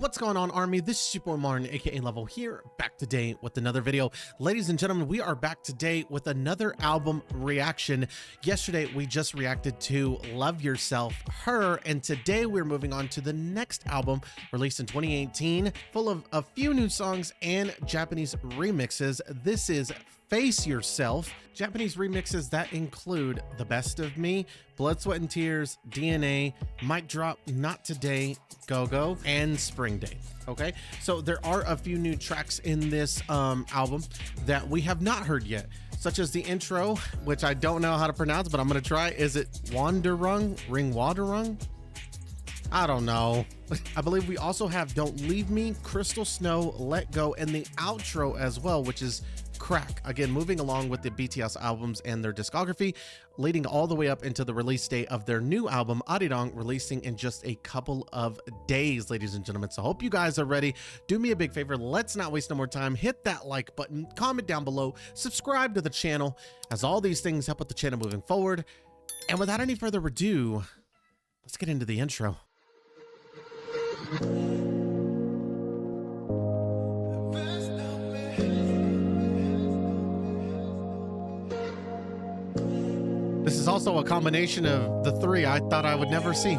What's going on, Army? This is your boy Martin, aka Level, here, back today with another video. Ladies and gentlemen, we are back today with another album reaction. Yesterday, we just reacted to Love Yourself, Her, and today we're moving on to the next album released in 2018, full of a few new songs and Japanese remixes. This is Face Yourself. Japanese remixes that include The Best of Me, Blood, Sweat, and Tears, DNA, Mic Drop, Not Today, Go Go, and Spring Day. Okay, so there are a few new tracks in this album that we have not heard yet, such as the intro, which I don't know how to pronounce, but I'm gonna try. Is it Wanderung? Ring Wanderung? I don't know. I believe we also have Don't Leave Me, Crystal Snow, Let Go, and the outro as well, which is Crack. Again, moving along with the BTS albums and their discography, leading all the way up into the release date of their new album, Arirang, releasing in just a couple of days, ladies and gentlemen. So I hope you guys are ready. Do me a big favor. Let's not waste no more time. Hit that like button, comment down below, subscribe to the channel, as all these things help with the channel moving forward. And without any further ado, let's get into the intro. This is also a combination of the three I thought I would never see.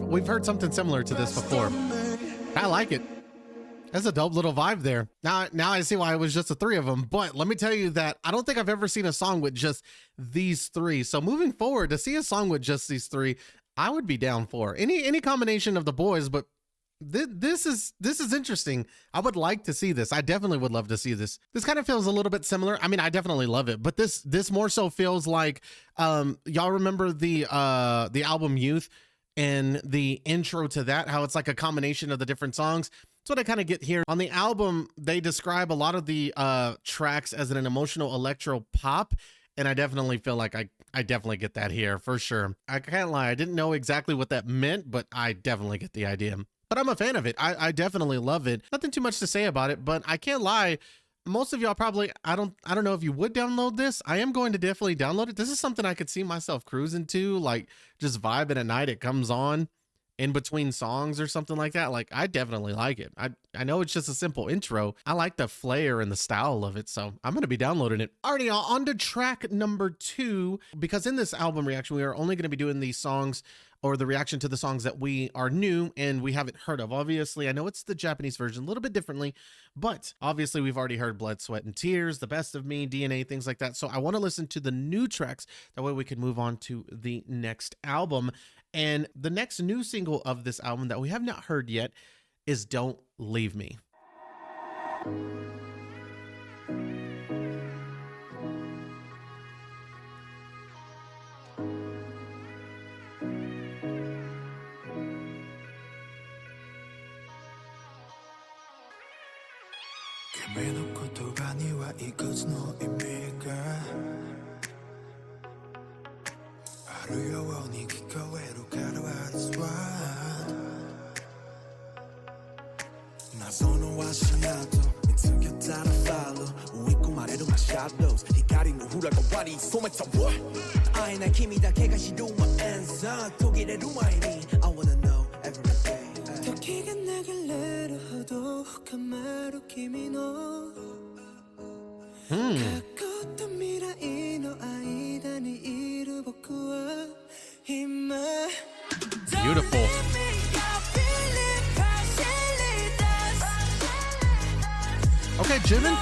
We've heard something similar to this before. I like it. That's a dope little vibe there. Now I see why it was just the three of them, but let me tell you that I don't think I've ever seen a song with just these three. So moving forward, to see a song with just these three, I would be down for any combination of the boys, but this is interesting. I would like to see this. I definitely would love to see this. This kind of feels a little bit similar. I mean, I definitely love it, but this more so feels like y'all remember the album Youth and the intro to that, how it's like a combination of the different songs. That's what I kind of get here. On the album, they describe a lot of the tracks as an emotional electro pop, and I definitely feel like I definitely get that here for sure. I can't lie, I didn't know exactly what that meant, but I definitely get the idea. But I'm a fan of it. I definitely love it. Nothing too much to say about it, but I can't lie. Most of y'all probably, I don't know if you would download this. I am going to definitely download it. This is something I could see myself cruising to, like just vibing at night. It comes on in between songs or something like that. Like, I definitely like it. I know it's just a simple intro. I like the flair and the style of it, so I'm going to be downloading it. Alrighty, y'all, on to track number 2, because in this album reaction, we are only going to be doing these songs, or the reaction to the songs that we are new and we haven't heard of. Obviously, I know it's the Japanese version a little bit differently, but obviously we've already heard Blood, Sweat, and Tears, The Best of Me, DNA, things like that. So I want to listen to the new tracks. That way we can move on to the next album. And the next new single of this album that we have not heard yet is Don't Leave Me. Beautiful. Okay, Jimin.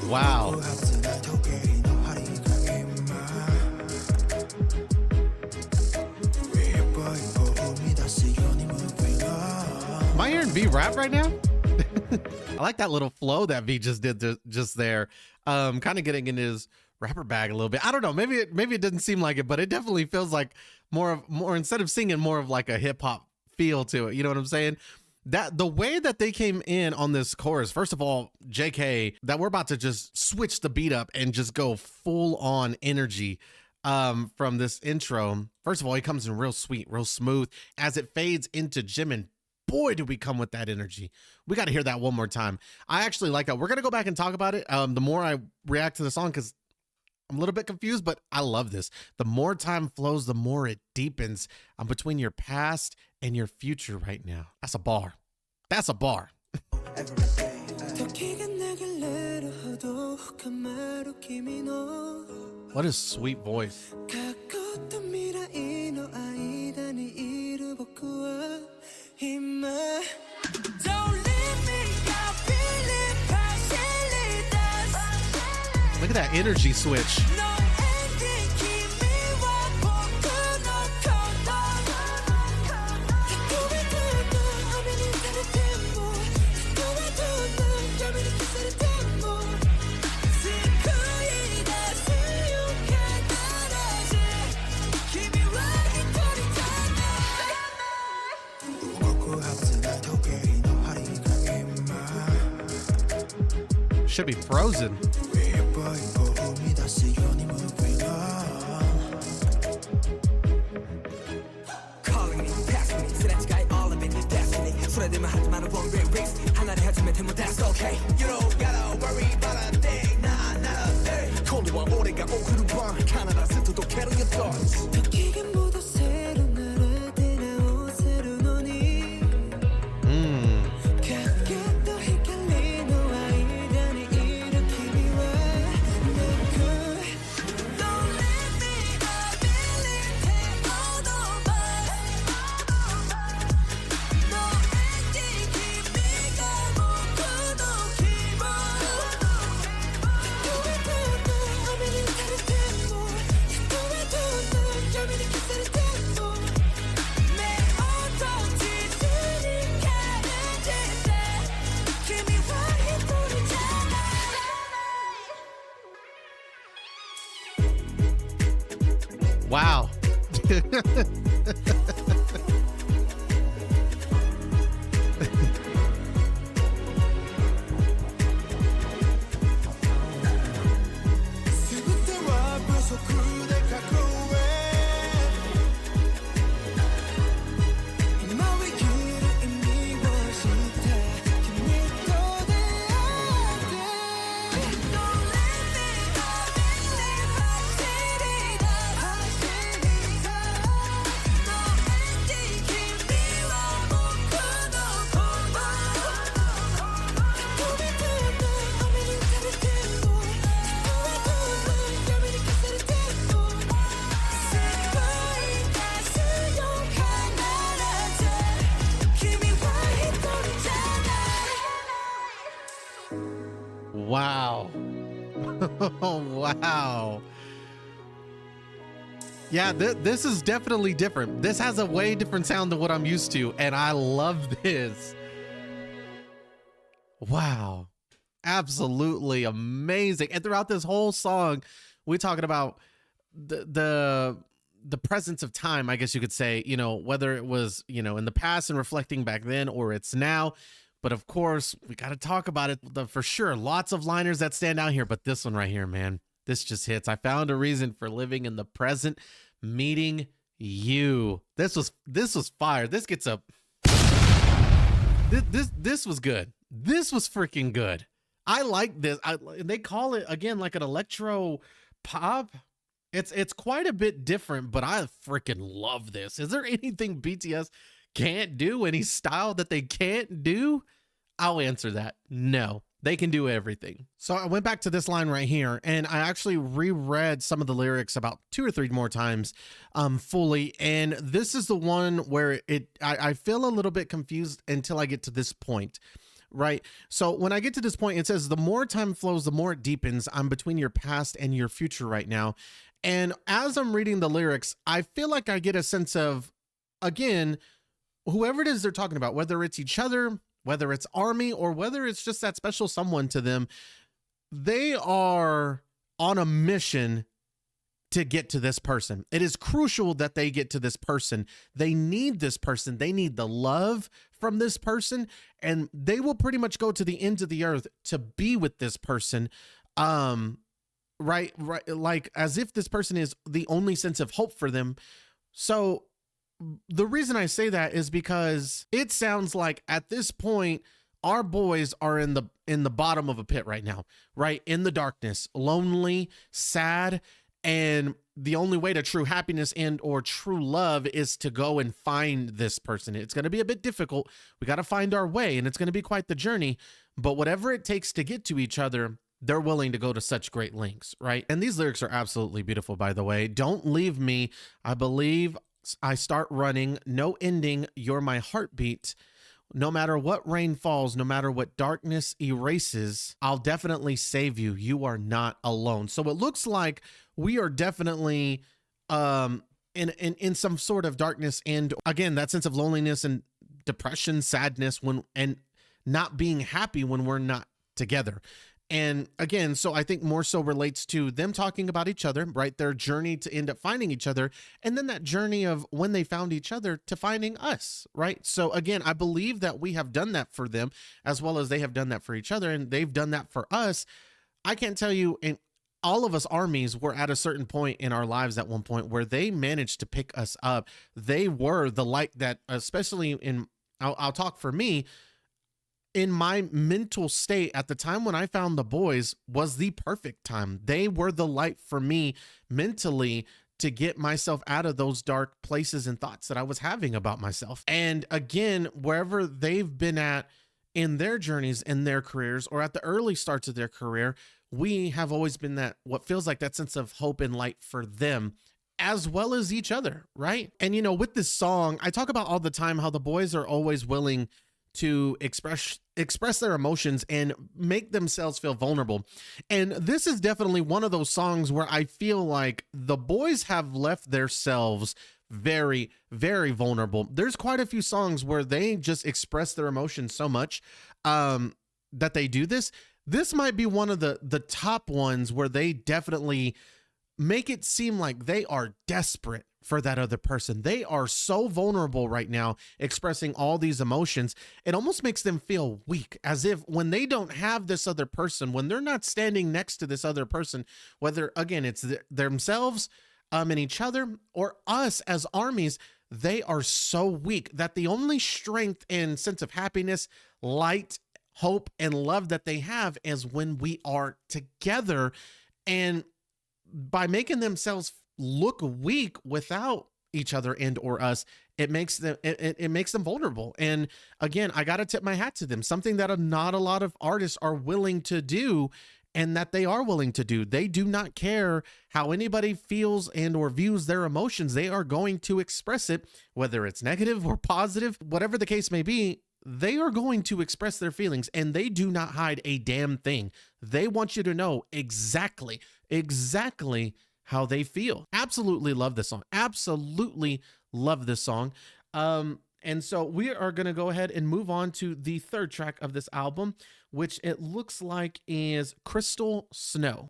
Wow. Am I hearing V rap right now? I like that little flow that V just did just there. Kind of getting in his rapper bag a little bit. I don't know. Maybe it didn't seem like it, but it definitely feels like more instead of singing, more of like a hip hop feel to it. You know what I'm saying? That the way that they came in on this chorus, first of all, JK, that we're about to just switch the beat up and just go full on energy from this intro. First of all, he comes in real sweet, real smooth. As it fades into Jimin, boy, do we come with that energy. We got to hear that one more time. I actually like that. We're going to go back and talk about it. The more I react to the song, because I'm a little bit confused, but I love this. The more time flows, the more it deepens. I'm between your past and your future right now. That's a bar. That's a bar. What a sweet voice. Look at that energy switch. Should be frozen. Wow. Wow. Wow. Yeah, this is definitely different. This has a way different sound than what I'm used to, and I love this. Wow. Absolutely amazing. And throughout this whole song, we're talking about the presence of time, I guess you could say, you know, whether it was, you know, in the past and reflecting back then, or it's now. But of course, we got to talk about it for sure. Lots of liners that stand out here, but this one right here, man, this just hits. I found a reason for living in the present, meeting you. This was fire. This gets up. This was good. This was freaking good. I like this. They call it again like an electro pop. It's quite a bit different, but I freaking love this. Is there anything BTS can't do, any style that they can't do? I'll answer that. No, they can do everything. So I went back to this line right here, and I actually reread some of the lyrics about 2 or 3 more times fully. And this is the one where I feel a little bit confused until I get to this point. Right. So when I get to this point, it says, the more time flows, the more it deepens. I'm between your past and your future right now. And as I'm reading the lyrics, I feel like I get a sense of, again, whoever it is they're talking about, whether it's each other, whether it's Army, or whether it's just that special someone to them, they are on a mission to get to this person. It is crucial that they get to this person. They need this person. They need the love from this person, and they will pretty much go to the ends of the earth to be with this person. Right, like as if this person is the only sense of hope for them. So the reason I say that is because it sounds like at this point, our boys are in the bottom of a pit right now, right? In the darkness, lonely, sad, and the only way to true happiness and or true love is to go and find this person. It's going to be a bit difficult. We got to find our way, and it's going to be quite the journey, but whatever it takes to get to each other, they're willing to go to such great lengths, right? And these lyrics are absolutely beautiful, by the way. Don't leave me. I believe I start running. No ending. You're my heartbeat. No matter what rain falls, no matter what darkness erases, I'll definitely save you. You are not alone. So it looks like we are definitely in some sort of darkness, and again, that sense of loneliness and depression, sadness, and not being happy when we're not together. And again, so I think more so relates to them talking about each other, right? Their journey to end up finding each other. And then that journey of when they found each other to finding us, right? So again, I believe that we have done that for them as well as they have done that for each other. And they've done that for us. I can't tell you, and all of us armies were at a certain point in our lives at one point where they managed to pick us up. They were the light that, especially I'll talk for me, in my mental state at the time when I found the boys was the perfect time. They were the light for me mentally to get myself out of those dark places and thoughts that I was having about myself. And again, wherever they've been at in their journeys, in their careers, or at the early starts of their career, we have always been that, what feels like that sense of hope and light for them, as well as each other, right? And you know, with this song, I talk about all the time how the boys are always willing to express their emotions and make themselves feel vulnerable. And this is definitely one of those songs where I feel like the boys have left themselves very, very vulnerable. There's quite a few songs where they just express their emotions so much that they do this. This might be one of the top ones where they definitely make it seem like they are desperate for that other person. They are so vulnerable right now, expressing all these emotions. It almost makes them feel weak, as if when they don't have this other person, when they're not standing next to this other person, whether again, it's themselves and each other or us as armies, they are so weak that the only strength and sense of happiness, light, hope, and love that they have is when we are together. And by making themselves look weak without each other and or us, it makes them vulnerable. And again, I got to tip my hat to them, something that not a lot of artists are willing to do, and that they are willing to do. They do not care how anybody feels and or views their emotions. They are going to express it, whether it's negative or positive, whatever the case may be. They are going to express their feelings, and they do not hide a damn thing. They want you to know exactly how they feel. Absolutely love this song. Absolutely love this song. And so we are going to go ahead and move on to the third track of this album, which it looks like is Crystal Snow.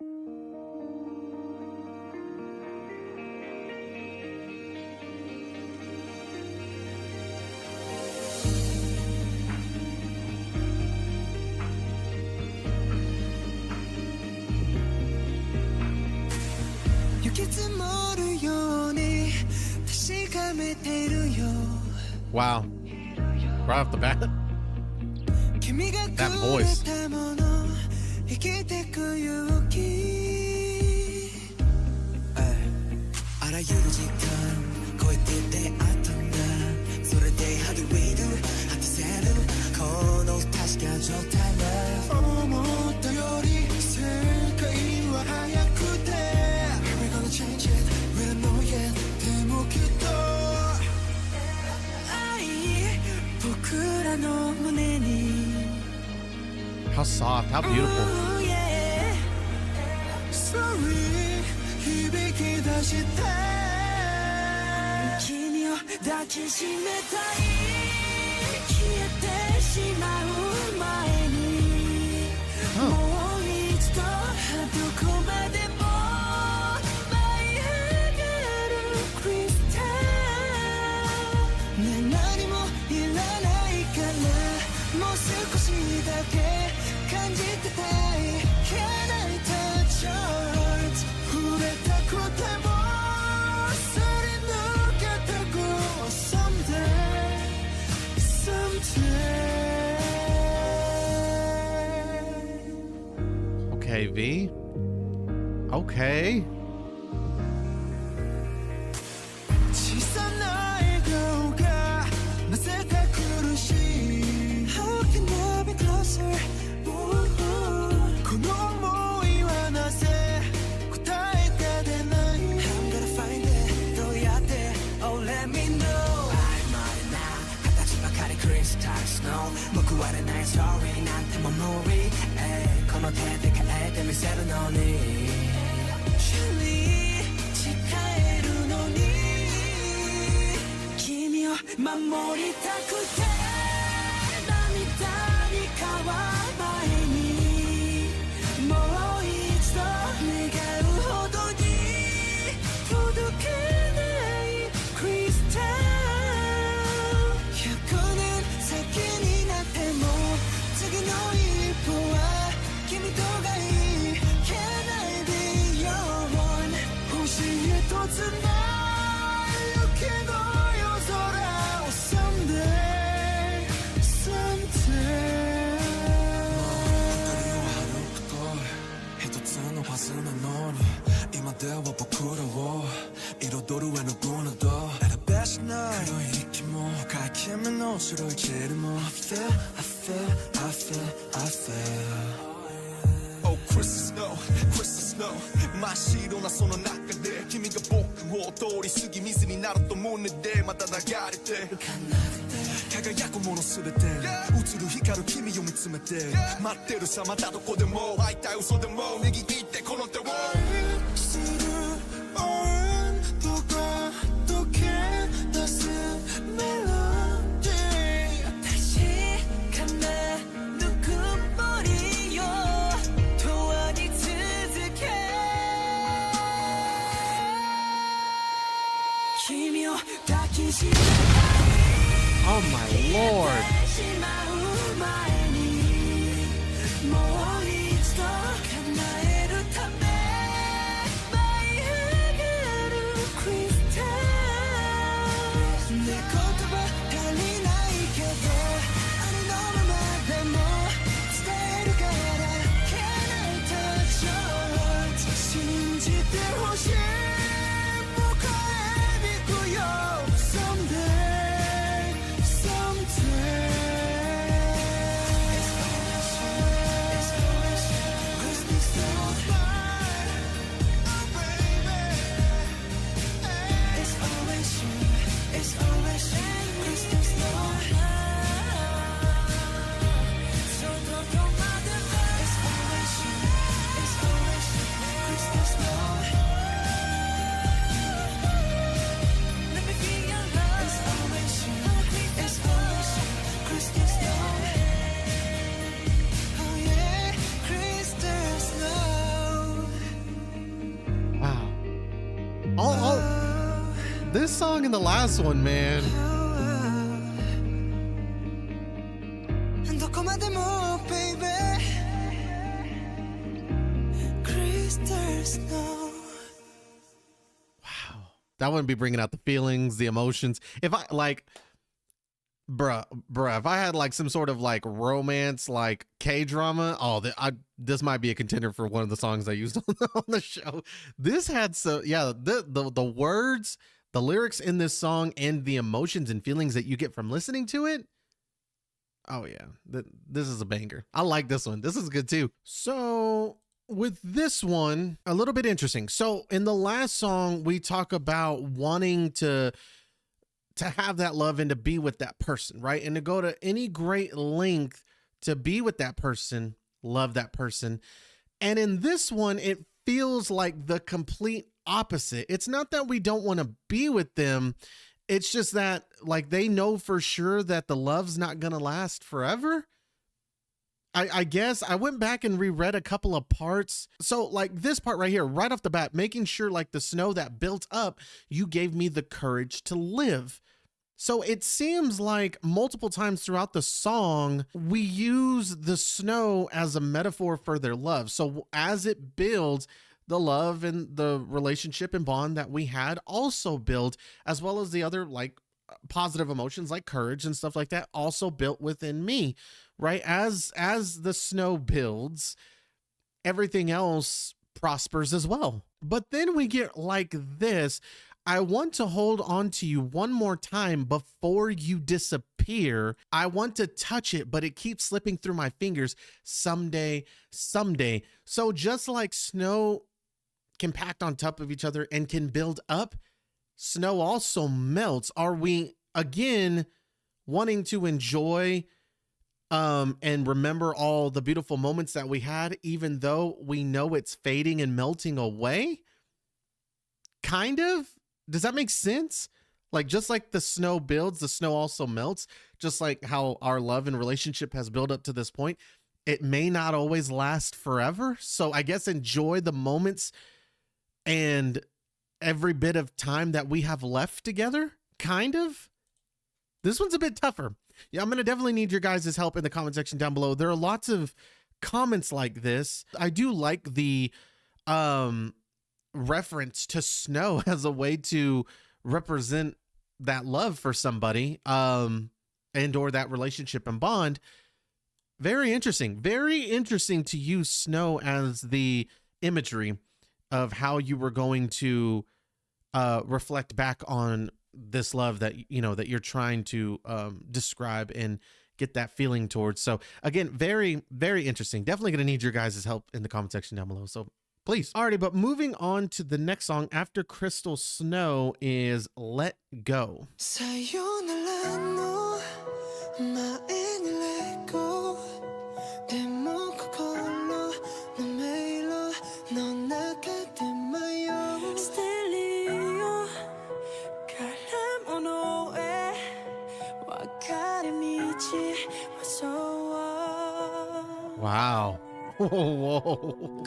Wow. Right off the bat. That voice. How soft, how beautiful. Okay, V. Okay. Oh, Christmas snow, Christmas snow. 真っ白なその中で君が僕を通り過ぎ水になると胸でまた流れて輝くものすべて映る光る君を見つめて待ってるさまたどこでも会いたい嘘でも握ってこの手をする温度が溶け出すメロディー確かなぬくもりよ永遠に続け君を抱きしめたい Oh my lord. This song and the last one, man. Wow. That wouldn't be bringing out the feelings, the emotions. If I like, bruh, if I had like some sort of like romance, like K-drama, this might be a contender for one of the songs I used on the show. This had the words, the lyrics in this song and the emotions and feelings that you get from listening to it. Oh yeah, this is a banger. I like this one. This is good too. So with this one, a little bit interesting. So in the last song, we talk about wanting to have that love and to be with that person, right? And to go to any great length to be with that person. love that person. And in this one, it feels like the complete opposite. It's not that we don't want to be with them. It's just that like they know for sure that the love's not going to last forever. I guess I went back and reread a couple of parts. So like this part right here, right off the bat, making sure like the snow that built up, you gave me the courage to live. So it seems like multiple times throughout the song, we use the snow as a metaphor for their love. So as it builds, the love and the relationship and bond that we had also built, as well as the other like positive emotions like courage and stuff like that also built within me, right? As the snow builds, everything else prospers as well. But then we get like this. I want to hold on to you one more time before you disappear. I want to touch it, but it keeps slipping through my fingers. Someday, someday. So just like snow can pack on top of each other and can build up, snow also melts. Are we again wanting to enjoy and remember all the beautiful moments that we had, even though we know it's fading and melting away? Kind of. Does that make sense? Like, just like the snow builds, the snow also melts. Just like how our love and relationship has built up to this point, it may not always last forever. So I guess enjoy the moments and every bit of time that we have left together, kind of. This one's a bit tougher. Yeah, I'm going to definitely need your guys' help in the comment section down below. There are lots of comments like this. I do like the reference to snow as a way to represent that love for somebody and or that relationship and bond. Very interesting to use snow as the imagery of how you were going to reflect back on this love that that you're trying to describe and get that feeling towards. So again, very interesting. Definitely gonna need your guys' help in the comment section down below, so please. Alrighty, but moving on to the next song after Crystal Snow is Let Go. Wow. Whoa.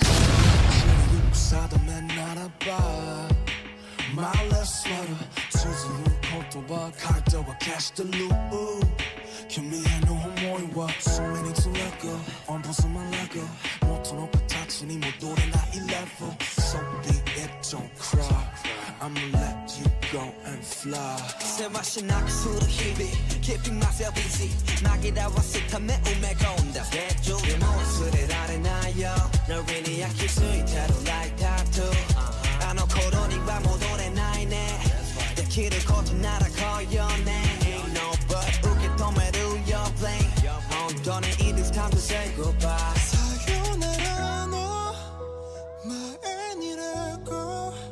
I'ma let you go and fly. 새 맛이 나게 술을 희비 Keeping myself busy 나기다 왔을 탐에 우매가 온다 대줄이 모습을 아래나요 널 really 아낄 수 있도록 like tattoo I know 코로니와 모던의 나이네 내 길을 걷어 날아가요네 Ain't no but 웃게 도매로 your plane Don't need this time to say goodbye 사요나라 너 마엔이라고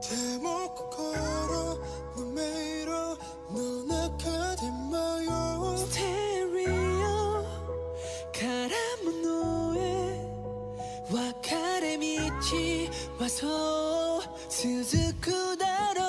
대목고 걸어 너 매일어 넌 아카데마요 스테레오 가라문 노에 와카레 미치 와서 스즈쿠다로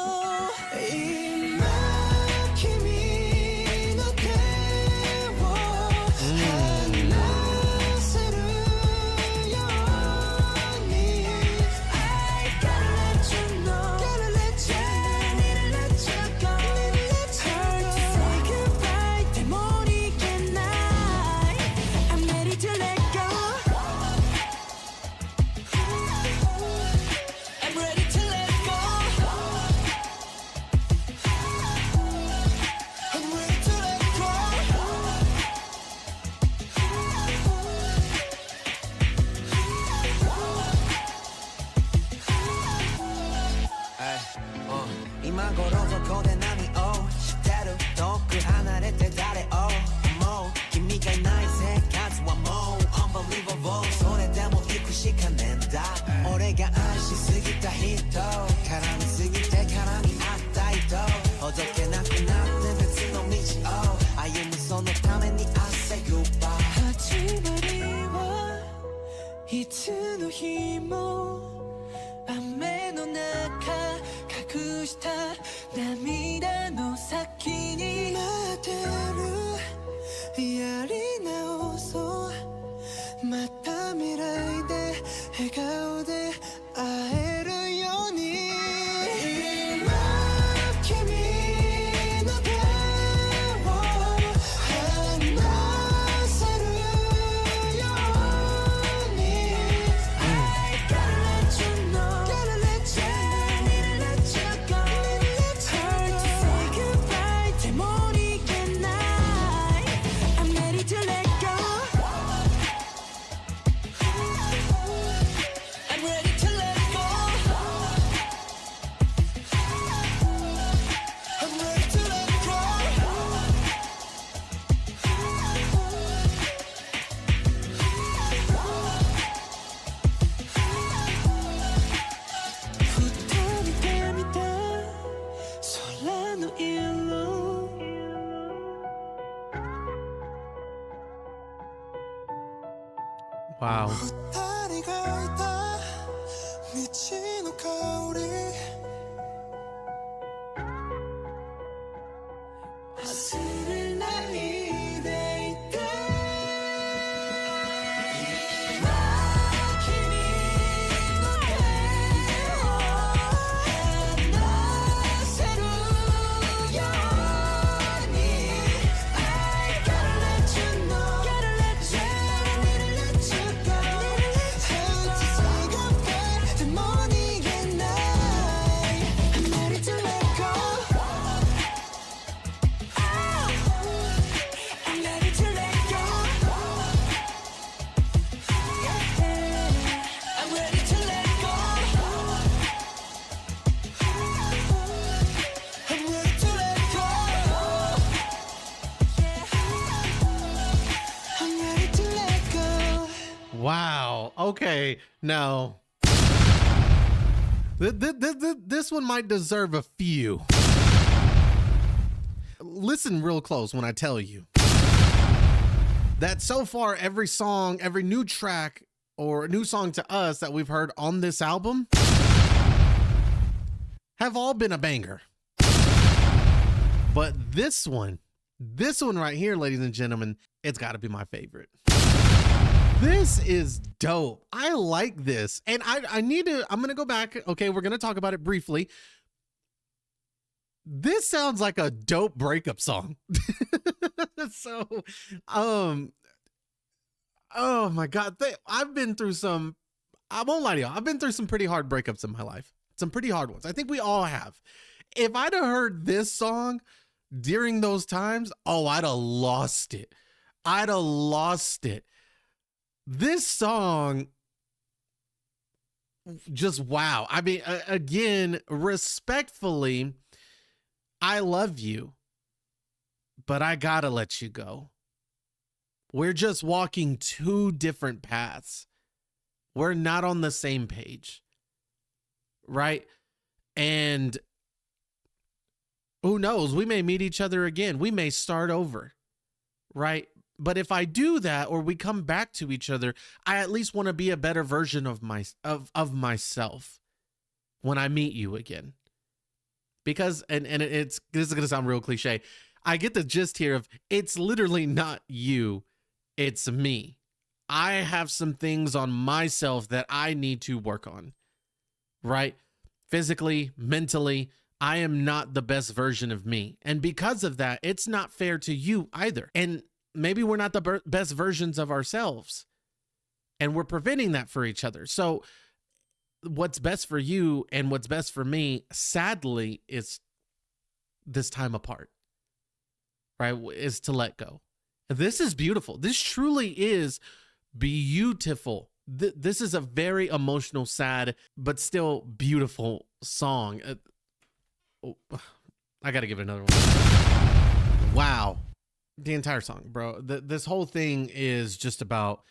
이만 걸어서 거대남이 시대로 덕그 하나를 대달해 뭐 기미가 나의 색깔과 뭐 unbelievable 손에 대모 입고 시커맨다 올해가 안시 쓰기다 히터 가랑이 쓰기때 가랑이 아따 이도 어저께 낳고 낳는 백신 놈이지 아예 무서운 옷 탐에 니 I say goodbye 하지 말이와 日も雨の中隠した涙の先に待ってるやり直そうまた未来で笑顔で会えるように今君の手を離せるように I gotta let you know gotta let you know let you go hard to say goodbye でも逃げない I'm ready to let go I'm ready to let go I'm ready to let go二人で見た空の色 Wow. 二人がいた道の香り忘れないでいて今君の手を離せるように I gotta let you know gotta let you know let you go hard to say goodbye でも逃げない I'm ready to let go I'm ready to let go I'm ready to let go I'm ready to let go I'm ready to let go Wow. Okay. Now, this one might deserve a few. Listen real close when I tell you that so far, every song, every new track or new song to us that we've heard on this album have all been a banger. But this one right here, ladies and gentlemen, it's got to be my favorite. This is dope. I like this. And I'm going to go back. Okay, we're going to talk about it briefly. This sounds like a dope breakup song. So, oh my God. I've been through some, I won't lie to you. I've been through some pretty hard breakups in my life. Some pretty hard ones. I think we all have. If I'd have heard this song during those times, oh, I'd have lost it. I'd have lost it. This song, just wow. I mean, again, respectfully, I love you, but I gotta let you go. We're just walking two different paths. We're not on the same page, right? And who knows? We may meet each other again. We may start over, right? But if I do that or we come back to each other, I at least want to be a better version of myself when I meet you again. Because, and this is going to sound real cliche, I get the gist here of it's literally not you, it's me. I have some things on myself that I need to work on, right? Physically, mentally, I am not the best version of me. And because of that, it's not fair to you either. And maybe we're not the best versions of ourselves, and we're preventing that for each other. So what's best for you and what's best for me, sadly, is this time apart, right? Is to let go. This is beautiful. This truly is beautiful. This is a very emotional, sad, but still beautiful song. I got to give it another one. Wow. The entire song, bro. This whole thing is just about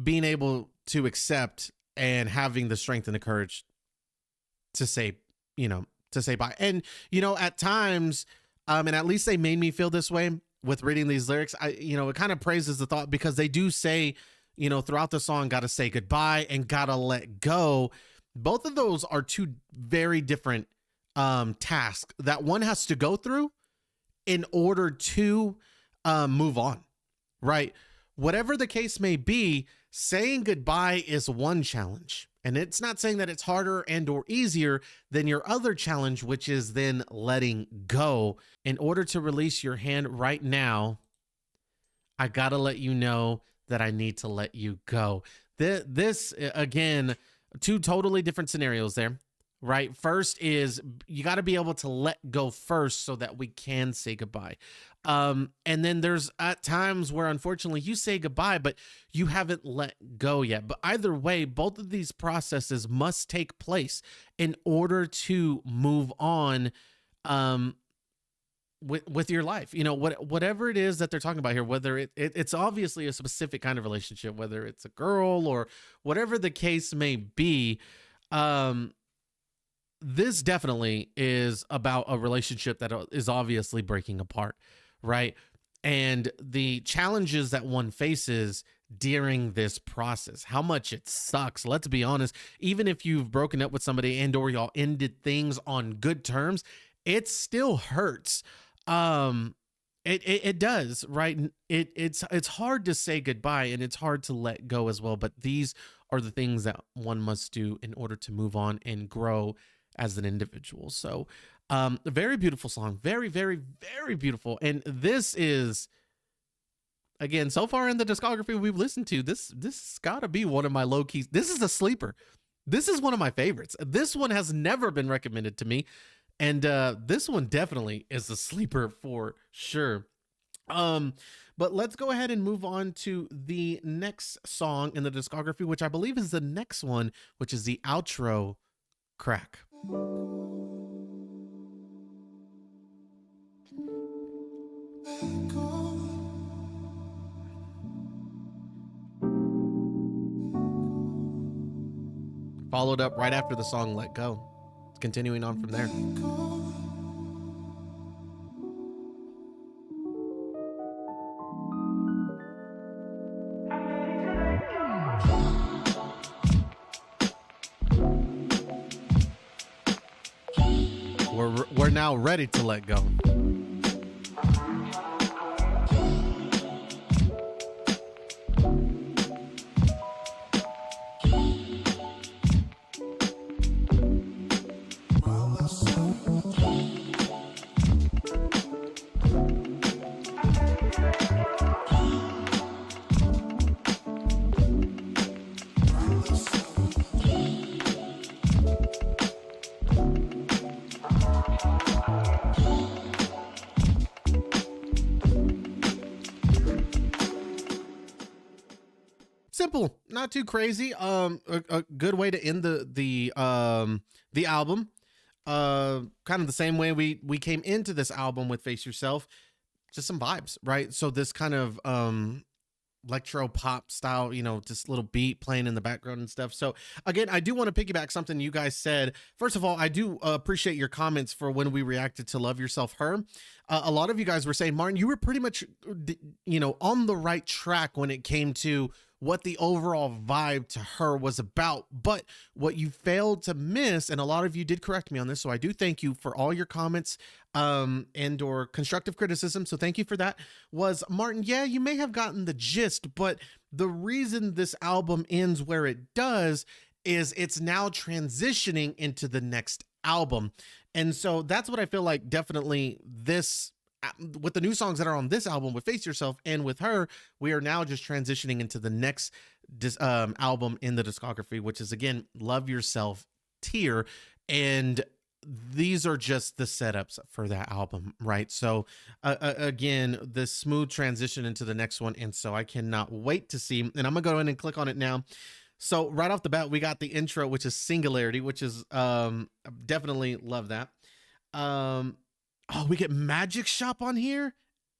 being able to accept and having the strength and the courage to say, to say bye. And, at times, and at least they made me feel this way with reading these lyrics. It kind of praises the thought, because they do say, you know, throughout the song, gotta say goodbye and gotta let go. Both of those are two very different tasks that one has to go through in order to move on, right? Whatever the case may be, saying goodbye is one challenge. And it's not saying that it's harder and or easier than your other challenge, which is then letting go. In order to release your hand right now, I gotta let you know that I need to let you go. This again, two totally different scenarios there, right? First is you got to be able to let go first so that we can say goodbye. And then there's at times where unfortunately you say goodbye, but you haven't let go yet. But either way, both of these processes must take place in order to move on with your life. You know, whatever it is that they're talking about here, whether it's obviously a specific kind of relationship, whether it's a girl or whatever the case may be. This definitely is about a relationship that is obviously breaking apart, right? And the challenges that one faces during this process, how much it sucks. Let's be honest, even if you've broken up with somebody and or y'all ended things on good terms, it still hurts. It does, right? It's hard to say goodbye and it's hard to let go as well, but these are the things that one must do in order to move on and grow as an individual. So a very beautiful song, very, very, very beautiful. And this is, again, so far in the discography we've listened to, this gotta be one of my low keys. This is a sleeper. This is one of my favorites. This one has never been recommended to me. And this one definitely is a sleeper for sure. But let's go ahead and move on to the next song in the discography, which I believe is the next one, which is the outro Crack. Followed up right after the song Let Go. It's continuing on from there. We're now ready to let go. Simple, not too crazy. A good way to end the album. Kind of the same way we came into this album with Face Yourself. Just some vibes, right? So this kind of electro pop style, you know, just little beat playing in the background and stuff. So again, I do want to piggyback something you guys said. First of all, I do appreciate your comments for when we reacted to Love Yourself Her. A lot of you guys were saying, Martin, you were pretty much, you know, on the right track when it came to what the overall vibe to Her was about. But what you failed to miss, and a lot of you did correct me on this, so I do thank you for all your comments and or constructive criticism, so thank you for that, was, Martin, yeah, you may have gotten the gist, but the reason this album ends where it does is it's now transitioning into the next album. And so that's what I feel like definitely this, with the new songs that are on this album with Face Yourself and with Her, we are now just transitioning into the next album in the discography, which is, again, Love Yourself Tier. And these are just the setups for that album, right? So again, the smooth transition into the next one. And so I cannot wait to see, and I'm gonna go in and click on it now. So right off the bat, we got the intro, which is Singularity, which is definitely love that. Oh, we get Magic Shop on here.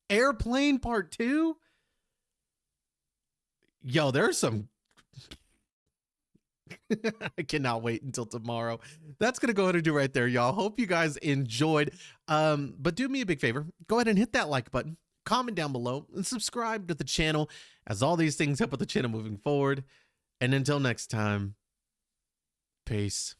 Airplane Part 2. Yo, there's some. I cannot wait until tomorrow. That's going to go ahead and do right there, y'all. Hope you guys enjoyed. But do me a big favor. Go ahead and hit that like button. comment down below, and subscribe to the channel, as all these things help with the channel moving forward. And until next time, peace.